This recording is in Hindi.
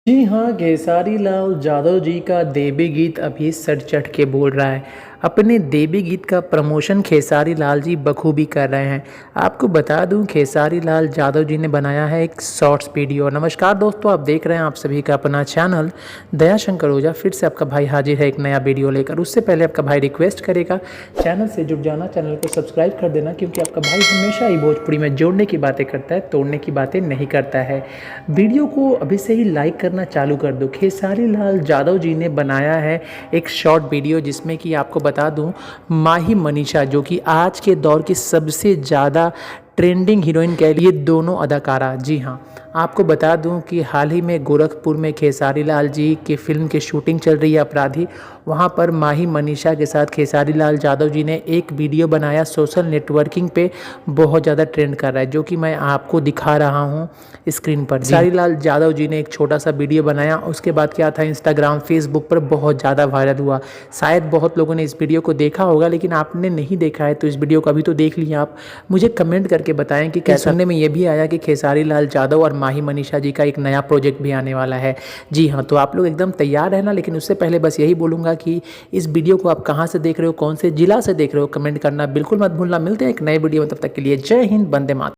जी हाँ, खेसारी लाल यादव जी का देवी गीत अभी सर चढ़ के बोल रहा है। अपने देवी गीत का प्रमोशन खेसारी लाल जी बखूबी कर रहे हैं। आपको बता दूं, खेसारी लाल यादव जी ने बनाया है एक शॉर्ट्स वीडियो। नमस्कार दोस्तों, आप देख रहे हैं आप सभी का अपना चैनल दया शंकर ओझा। फिर से आपका भाई हाजिर है एक नया वीडियो लेकर। उससे पहले आपका भाई रिक्वेस्ट करेगा चैनल से जुड़ जाना, चैनल को सब्सक्राइब कर देना, क्योंकि आपका भाई हमेशा ही भोजपुरी में जोड़ने की बातें करता है, तोड़ने की बातें नहीं करता है। वीडियो को अभी से ही लाइक करना चालू कर दो। खेसारी लाल यादव जी ने बनाया है एक शॉर्ट वीडियो, जिसमें कि आपको बता दूं, माही मनीषा जो कि आज के दौर की सबसे ज़्यादा ट्रेंडिंग हीरोइन कह लिए दोनों अदाकारा। जी हाँ, आपको बता दूं कि हाल ही में गोरखपुर में खेसारी लाल जी की फिल्म की शूटिंग चल रही है अपराधी। वहां पर माही मनीषा के साथ खेसारी लाल यादव जी ने एक वीडियो बनाया, सोशल नेटवर्किंग पे बहुत ज़्यादा ट्रेंड कर रहा है, जो कि मैं आपको दिखा रहा हूँ स्क्रीन पर। खेसारी लाल यादव जी ने एक छोटा सा वीडियो बनाया, उसके बाद क्या था, इंस्टाग्राम फेसबुक पर बहुत ज़्यादा वायरल हुआ। शायद बहुत लोगों ने इस वीडियो को देखा होगा, लेकिन आपने नहीं देखा है तो इस वीडियो को अभी तो देख लिया। आप मुझे कमेंट करके बताएं कि कैसा। सुनने में ये भी आया कि खेसारी लाल यादव और माही मनीषा जी का एक नया प्रोजेक्ट भी आने वाला है। जी हाँ, तो आप लोग एकदम तैयार रहना। लेकिन उससे पहले बस यही बोलूँगा कि इस वीडियो को आप कहाँ से देख रहे हो, कौन से जिला से देख रहे हो, कमेंट करना बिल्कुल मत भूलना। मिलते हैं एक नए वीडियो में, तब तक के लिए जय हिंद, वंदे मातरम।